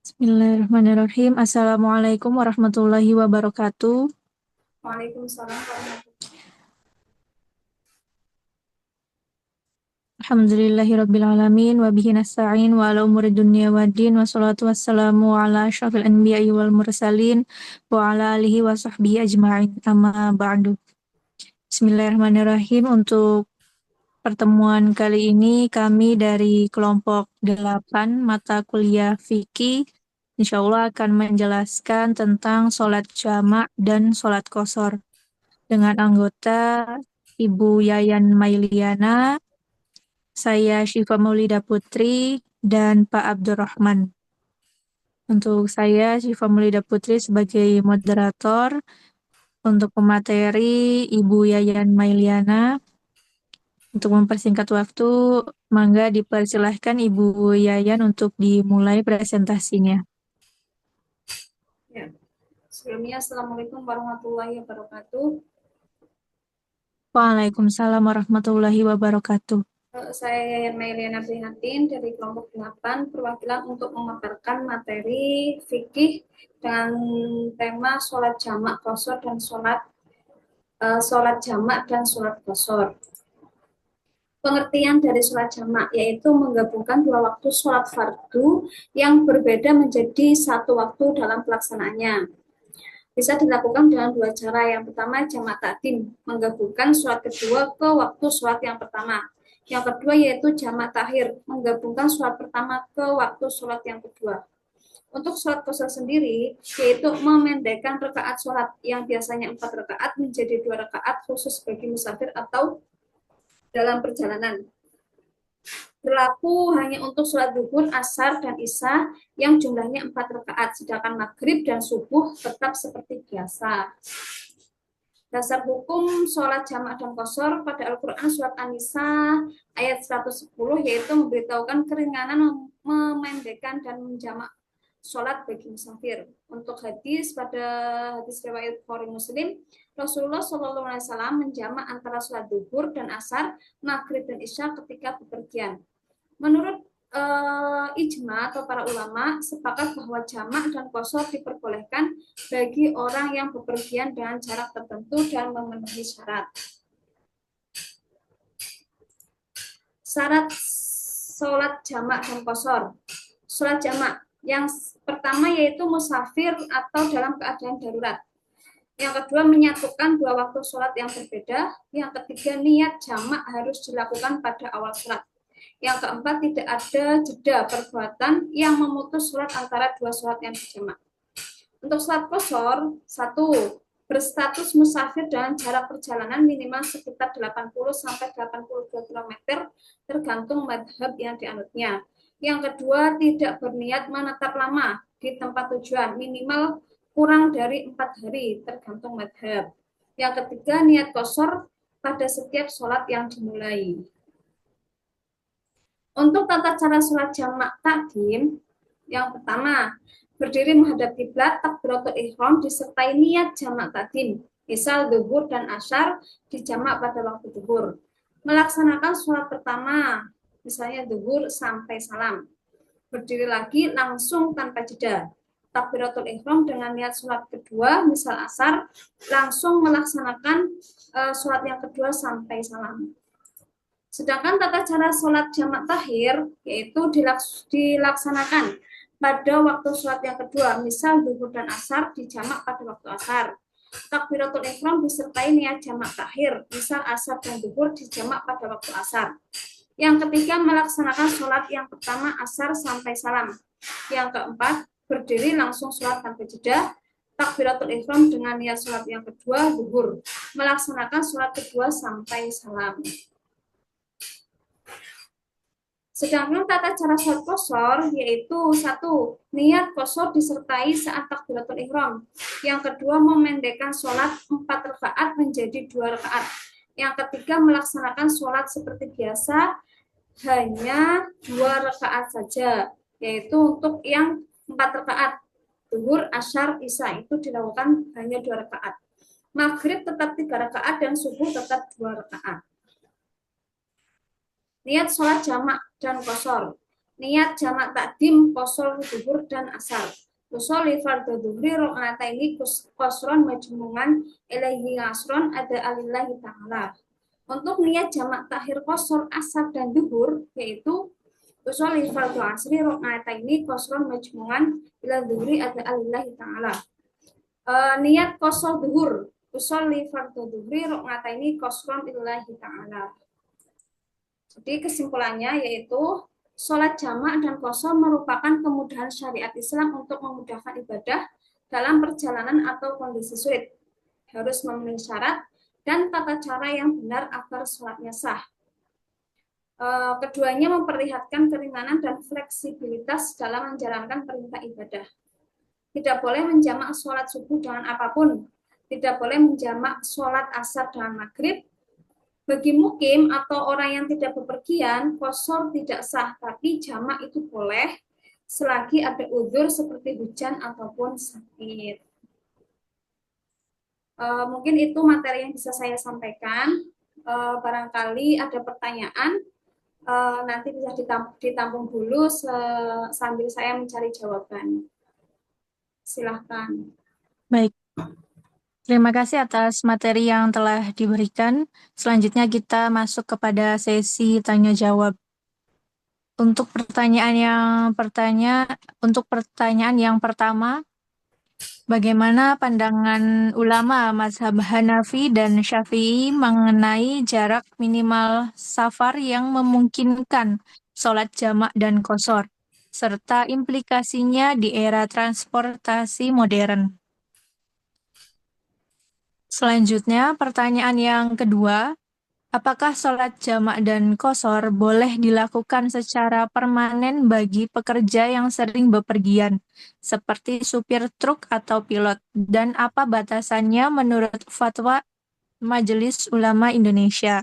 Bismillahirrahmanirrahim. Assalamualaikum warahmatullahi wabarakatuh. Waalaikumsalam warahmatullahi. Alhamdulillahirabbil alamin wa bihi nasta'in wa ala umuri dunya waddin wassalatu wassalamu ala asyrafil anbiya'i wal mursalin wa ala alihi wa sahbihi ajma'in. Amma ba'du. Bismillahirrahmanirrahim. Untuk pertemuan kali ini kami dari kelompok 8 mata kuliah fikih insyaallah akan menjelaskan tentang sholat jamak dan sholat qashar dengan anggota Ibu Yayan Mailiana, saya Syifa Maulida Putri, dan Pak Abdurrahman. Untuk saya, Syifa Maulida Putri sebagai moderator. Untuk pemateri, Ibu Yayan Mailiana. Untuk mempersingkat waktu, mangga dipersilahkan Ibu Yayan untuk dimulai presentasinya. Ya. Sebelumnya, Assalamualaikum warahmatullahi wabarakatuh. Waalaikumsalam warahmatullahi wabarakatuh. Saya Yayan Mailiana Prihatin dari kelompok 8 perwakilan untuk memaparkan materi fikih dengan tema sholat jamak qashar dan sholat jamak dan sholat qashar. Pengertian dari sholat jamak yaitu menggabungkan dua waktu sholat fardu yang berbeda menjadi satu waktu dalam pelaksanaannya. Bisa dilakukan dengan dua cara. Yang pertama, jamak takdim, menggabungkan sholat kedua ke waktu sholat yang pertama. Yang kedua yaitu jamak takhir, menggabungkan sholat pertama ke waktu sholat yang kedua. Untuk sholat qashar sendiri, yaitu memendekkan rakaat sholat yang biasanya 4 rakaat menjadi 2 rakaat khusus bagi musafir atau dalam perjalanan. Berlaku hanya untuk sholat zuhur, asar, dan isya yang jumlahnya 4 rakaat, sedangkan maghrib dan subuh tetap seperti biasa. Dasar hukum sholat jamak dan qashar pada Al-Quran surat An-Nisa ayat 110 yaitu memberitahukan keringanan memendekkan dan menjamak sholat bagi musafir. Untuk hadis pada hadis riwayat Bukhari Muslim, Rasulullah SAW menjamak antara sholat zuhur dan asar, maghrib dan isya ketika bepergian. Menurut ijma atau para ulama sepakat bahwa jamak dan qashar diperbolehkan bagi orang yang bepergian dengan jarak tertentu dan memenuhi syarat. Syarat sholat jamak dan qashar. Sholat jamak yang pertama yaitu musafir atau dalam keadaan darurat. Yang kedua, menyatukan dua waktu sholat yang berbeda. Yang ketiga, niat jamak harus dilakukan pada awal sholat. Yang keempat, tidak ada jeda perbuatan yang memutus sholat antara dua sholat yang dijamak. Untuk sholat qashar, satu, berstatus musafir dengan jarak perjalanan minimal sekitar 80-82 km tergantung madhab yang dianutnya. Yang kedua, tidak berniat menetap lama di tempat tujuan minimal kurang dari 4 hari tergantung madhab. Yang ketiga, niat qashar pada setiap sholat yang dimulai. Untuk tata cara sholat jamak takdim, yang pertama, berdiri menghadap kiblat, takbiratul ihram disertai niat jamak takdim, misal zuhur dan asyar dijamak pada waktu zuhur. Melaksanakan sholat pertama, misalnya zuhur sampai salam. Berdiri lagi langsung tanpa jeda. Takbiratul ihram dengan niat sholat kedua, misal asar, langsung melaksanakan sholat yang kedua sampai salam. Sedangkan tata cara sholat jamak takhir yaitu dilaksanakan pada waktu sholat yang kedua, misal zuhur dan asar dijamak pada waktu asar. Takbiratul ihram disertai niat jamak takhir, misal asar dan zuhur dijamak pada waktu asar. Yang ketiga, melaksanakan sholat yang pertama asar sampai salam. Yang keempat, berdiri langsung sholat tanpa jeda. Takbiratul ihram dengan niat sholat yang kedua zuhur, melaksanakan sholat kedua sampai salam. Sedangkan tata cara sholat qashar yaitu satu, niat qashar disertai saat takbiratul ihram. Yang kedua, memendekkan sholat 4 rakaat menjadi 2 rakaat. Yang ketiga, melaksanakan sholat seperti biasa hanya 2 rakaat saja, yaitu untuk yang 4 rakaat. Zuhur, asyar, isya itu dilakukan hanya 2 rakaat. Maghrib tetap 3 rakaat dan subuh tetap 2 rakaat. Niat sholat jamak dan qashar. Niat jamak takdim qasr zuhur dan asar. Usolli fardhu dhuhri rakaataini qasron majmu'an ilaihi asron ada alillahi ta'ala. Untuk niat jamak takhir qasr asar dan zuhur yaitu usolli fardhu asri rakaataini qasron majmu'an ila dhuhri ada alillahi ta'ala. Niat qasr zuhur usolli fardhu dhuhri rakaataini qasron ilahi ta'ala. Jadi kesimpulannya yaitu sholat jamak dan qasar merupakan kemudahan syariat Islam untuk memudahkan ibadah dalam perjalanan atau kondisi sulit. Harus memenuhi syarat dan tata cara yang benar agar sholatnya sah. Keduanya memperlihatkan keringanan dan fleksibilitas dalam menjalankan perintah ibadah. Tidak boleh menjamak sholat subuh dengan apapun. Tidak boleh menjamak sholat asar dengan maghrib. Bagi mukim atau orang yang tidak bepergian, qasar tidak sah, tapi jamak itu boleh selagi ada uzur seperti hujan ataupun sakit. Mungkin itu materi yang bisa saya sampaikan. Barangkali ada pertanyaan, nanti bisa ditampung dulu sambil saya mencari jawaban. Silahkan. Baik. Terima kasih atas materi yang telah diberikan. Selanjutnya kita masuk kepada sesi tanya jawab. Untuk pertanyaan yang pertama, bagaimana pandangan ulama mazhab Hanafi dan Syafi'i mengenai jarak minimal safar yang memungkinkan sholat jamak dan qasar, serta implikasinya di era transportasi modern? Selanjutnya, pertanyaan yang kedua, apakah sholat jamak dan qasar boleh dilakukan secara permanen bagi pekerja yang sering bepergian, seperti supir truk atau pilot, dan apa batasannya menurut fatwa Majelis Ulama Indonesia?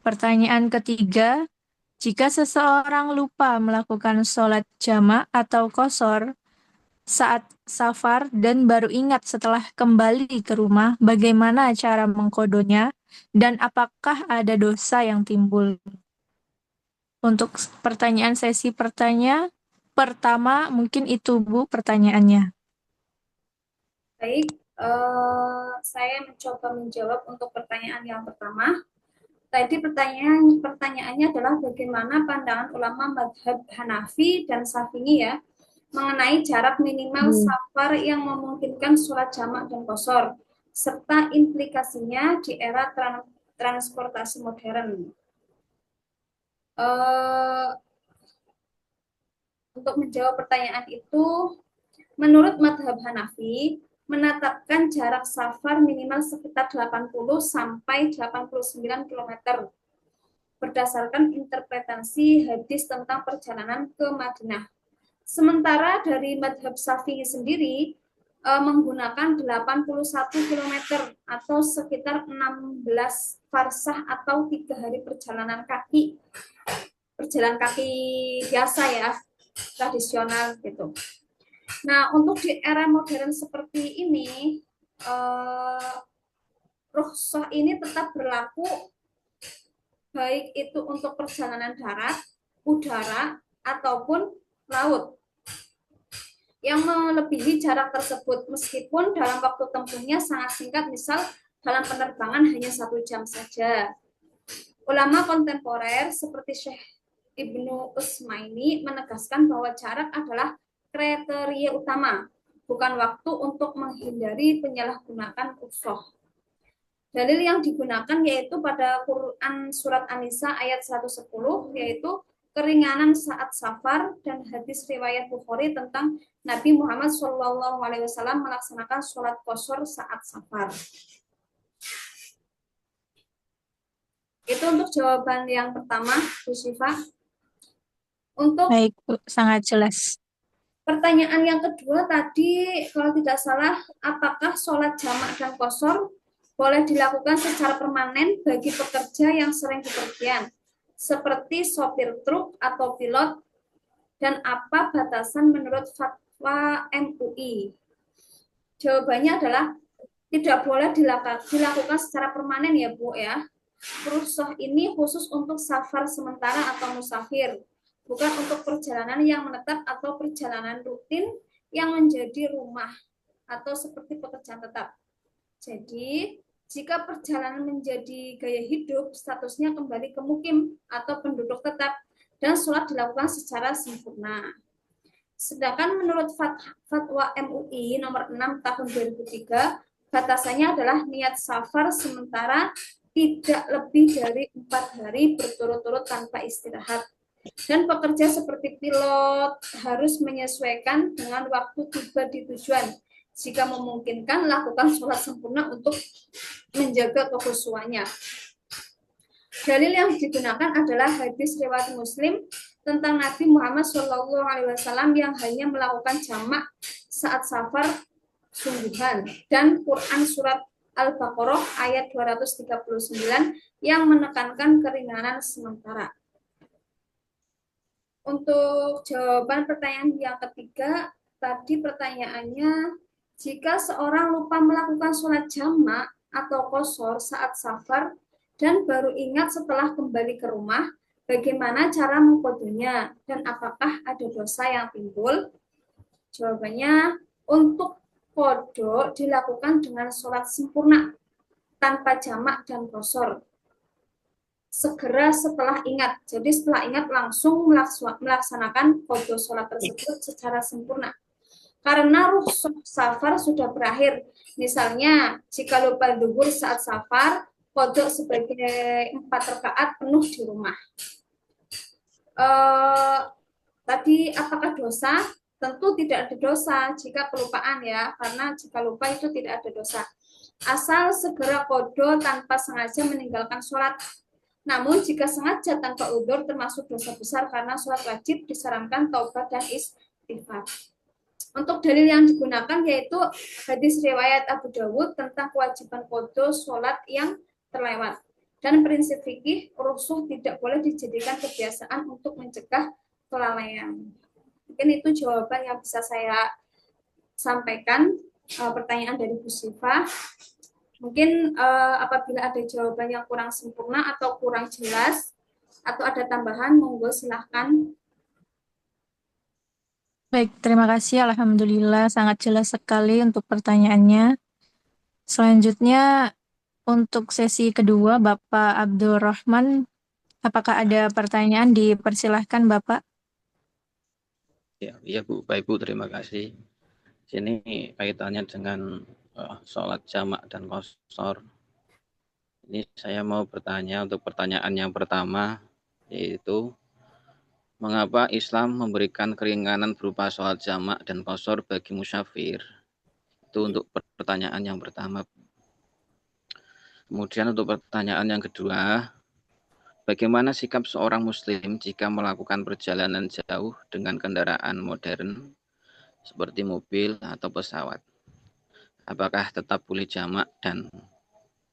Pertanyaan ketiga, jika seseorang lupa melakukan sholat jamak atau qasar saat safar dan baru ingat setelah kembali ke rumah, bagaimana cara mengkodonya dan apakah ada dosa yang timbul? Untuk pertanyaan sesi pertama, mungkin itu Bu pertanyaannya. Baik, saya mencoba menjawab untuk pertanyaan yang pertama. Tadi pertanyaannya adalah bagaimana pandangan ulama mazhab Hanafi dan Syafi'i ya mengenai jarak minimal safar yang memungkinkan sholat jamak dan qasar serta implikasinya di era transportasi modern. Untuk menjawab pertanyaan itu, menurut mazhab Hanafi menetapkan jarak safar minimal sekitar 80 sampai 89 km berdasarkan interpretasi hadis tentang perjalanan ke Madinah. Sementara dari mazhab Syafi'i sendiri menggunakan 81 km atau sekitar 16 farsah atau 3 hari perjalanan kaki. Berjalan kaki biasa ya, tradisional gitu. Nah, untuk di era modern seperti ini, rukhsah ini tetap berlaku baik itu untuk perjalanan darat, udara, ataupun laut yang melebihi jarak tersebut meskipun dalam waktu tempuhnya sangat singkat, misal dalam penerbangan hanya 1 jam saja. Ulama kontemporer seperti Syekh Ibnu Utsmaini menegaskan bahwa jarak adalah kriteria utama, bukan waktu untuk menghindari penyalahgunaan rukhsah. Dalil yang digunakan yaitu pada Quran Surat An-Nisa ayat 110, yaitu keringanan saat safar, dan hadis riwayat Bukhari tentang Nabi Muhammad SAW melaksanakan sholat qasar saat safar. Itu untuk jawaban yang pertama, Bu Syifa. Untuk Baik, Bu, sangat jelas. Pertanyaan yang kedua tadi, kalau tidak salah, apakah sholat jamak dan qasar boleh dilakukan secara permanen bagi pekerja yang sering bepergian, seperti sopir truk atau pilot, dan apa batasan menurut fatwa MUI? Jawabannya adalah tidak boleh dilakukan secara permanen ya Bu ya. Rukhsah ini khusus untuk safar sementara atau musafir. bukan untuk perjalanan yang menetap atau perjalanan rutin yang menjadi rumah atau seperti pekerjaan tetap. Jadi, jika perjalanan menjadi gaya hidup, statusnya kembali ke mukim atau penduduk tetap dan sholat dilakukan secara sempurna. Sedangkan menurut fatwa MUI nomor 6 tahun 2003, batasannya adalah niat safar sementara tidak lebih dari 4 hari berturut-turut tanpa istirahat. Dan pekerja seperti pilot harus menyesuaikan dengan waktu tiba di tujuan. Jika memungkinkan, lakukan sholat sempurna untuk menjaga kekhusyuannya. Dalil yang digunakan adalah hadis riwayat Muslim tentang Nabi Muhammad SAW yang hanya melakukan jamak saat safar sungguhan, dan Quran surat Al-Baqarah ayat 239 yang menekankan keringanan sementara. Untuk jawaban pertanyaan yang ketiga, tadi pertanyaannya, jika seorang lupa melakukan sholat jamak atau qashar saat safar dan baru ingat setelah kembali ke rumah, bagaimana cara mengkodenya dan apakah ada dosa yang timbul? Jawabannya, untuk kodo dilakukan dengan sholat sempurna tanpa jamak dan qashar. Segera setelah ingat. Jadi setelah ingat langsung melaksanakan kodo sholat tersebut secara sempurna. Karena ruh safar sudah berakhir. Misalnya, jika lupa zuhur saat safar, kodok sebagai 4 rakaat penuh di rumah. Tadi apakah dosa? Tentu tidak ada dosa jika kelupaan ya, karena jika lupa itu tidak ada dosa. Asal segera kodok tanpa sengaja meninggalkan sholat. Namun jika sengaja tanpa udzur termasuk dosa besar karena sholat wajib disarankan taubat dan istighfar. Untuk dalil yang digunakan yaitu hadis riwayat Abu Dawud tentang kewajiban qada sholat yang terlewat. Dan prinsip fikih, rusuh tidak boleh dijadikan kebiasaan untuk mencegah kelalaian. Mungkin itu jawaban yang bisa saya sampaikan, pertanyaan dari Bu Siva. Mungkin apabila ada jawaban yang kurang sempurna atau kurang jelas, atau ada tambahan, monggo silahkan. Baik, terima kasih. Alhamdulillah, sangat jelas sekali untuk pertanyaannya. Selanjutnya, untuk sesi kedua, Bapak Abdurrahman, apakah ada pertanyaan? Dipersilahkan, Bapak. Ya, iya Bu, baik Bu, terima kasih. Sini kaitannya dengan sholat jamak dan qashar. Ini saya mau bertanya untuk pertanyaan yang pertama, yaitu mengapa Islam memberikan keringanan berupa sholat jamak dan qashar bagi musafir? Itu untuk pertanyaan yang pertama. Kemudian untuk pertanyaan yang kedua, bagaimana sikap seorang muslim jika melakukan perjalanan jauh dengan kendaraan modern seperti mobil atau pesawat? Apakah tetap boleh jamak dan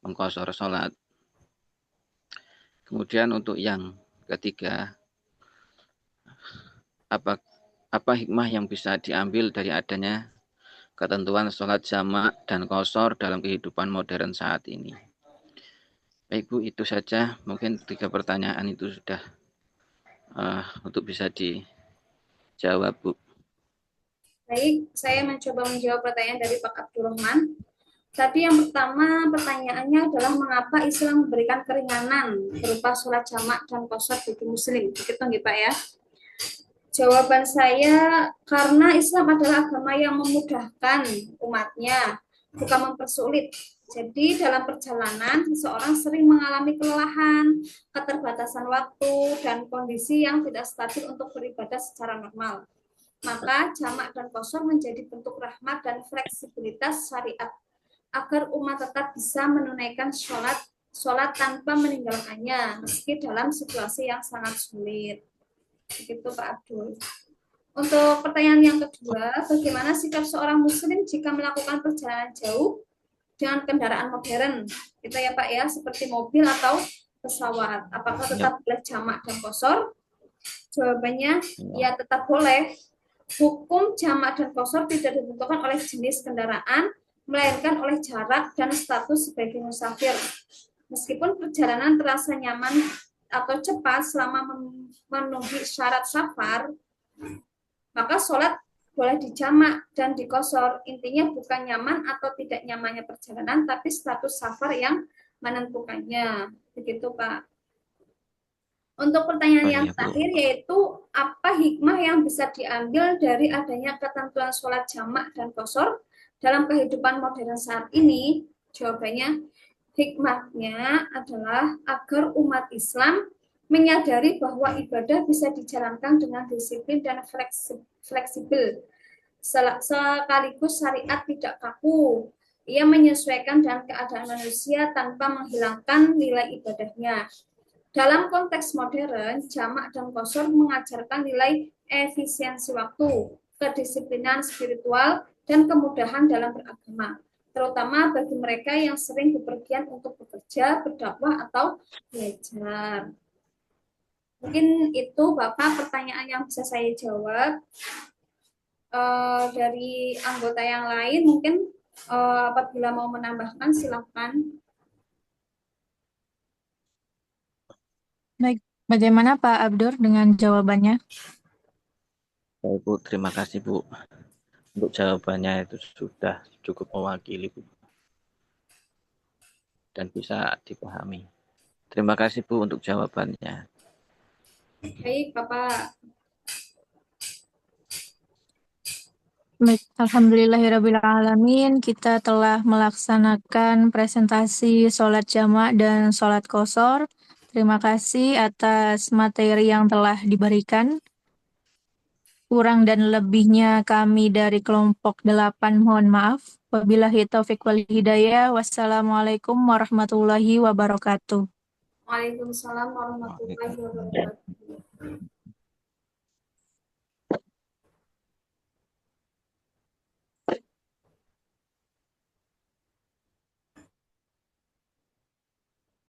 mengqashar sholat? Kemudian untuk yang ketiga, apa hikmah yang bisa diambil dari adanya ketentuan sholat jamak dan qashar dalam kehidupan modern saat ini? Baik Bu, itu saja. Mungkin 3 pertanyaan itu sudah untuk bisa dijawab Bu. Baik, saya mencoba menjawab pertanyaan dari Pak Abdurrahman. Tadi yang pertama pertanyaannya adalah mengapa Islam memberikan keringanan berupa sholat jamak dan qashar bagi muslim. Begitu nggih Pak ya? Jawaban saya, karena Islam adalah agama yang memudahkan umatnya, bukan mempersulit. Jadi dalam perjalanan, seseorang sering mengalami kelelahan, keterbatasan waktu, dan kondisi yang tidak stabil untuk beribadah secara normal. Maka jamak dan qashar menjadi bentuk rahmat dan fleksibilitas syariat, agar umat tetap bisa menunaikan sholat tanpa meninggalkannya, meski dalam situasi yang sangat sulit. Begitu Pak Abdul. Untuk pertanyaan yang kedua, bagaimana sikap seorang muslim jika melakukan perjalanan jauh dengan kendaraan modern, gitu ya Pak ya, seperti mobil atau pesawat? Apakah tetap boleh jamak dan qashar? Jawabannya ya tetap boleh. Hukum jamak dan qashar tidak ditentukan oleh jenis kendaraan, melainkan oleh jarak dan status sebagai musafir. Meskipun perjalanan terasa nyaman atau cepat selama memenuhi syarat safar, maka sholat boleh dijamak dan dikosor. Intinya bukan nyaman atau tidak nyamannya perjalanan, tapi status safar yang menentukannya. Begitu, Pak. Untuk pertanyaan Oh yang iya, Bu. terakhir, yaitu apa hikmah yang bisa diambil dari adanya ketentuan sholat jamak dan kosor dalam kehidupan modern saat ini? Jawabannya, hikmahnya adalah agar umat Islam menyadari bahwa ibadah bisa dijalankan dengan disiplin dan fleksibel, sekaligus syariat tidak kaku. Ia menyesuaikan dengan keadaan manusia tanpa menghilangkan nilai ibadahnya. Dalam konteks modern, jamak dan kosor mengajarkan nilai efisiensi waktu, kedisiplinan spiritual, dan kemudahan dalam beragama, terutama bagi mereka yang sering bepergian untuk bekerja, berdakwah, atau belajar. Mungkin itu Bapak pertanyaan yang bisa saya jawab. Dari anggota yang lain mungkin apabila mau menambahkan silakan. Baik, bagaimana Pak Abdur dengan jawabannya? Baik, Bu. Terima kasih, Bu. Untuk jawabannya itu sudah cukup mewakili, Bu. Dan bisa dipahami. Terima kasih, Bu, untuk jawabannya. Baik, Bapak. Baik, alhamdulillahirrabbilalamin, kita telah melaksanakan presentasi sholat jamak dan sholat kosor. Terima kasih atas materi yang telah diberikan. Kurang dan lebihnya kami dari kelompok 8 mohon maaf. Wabillahi taufiq wal hidayah. Wassalamualaikum warahmatullahi wabarakatuh. Waalaikumsalam warahmatullahi wabarakatuh.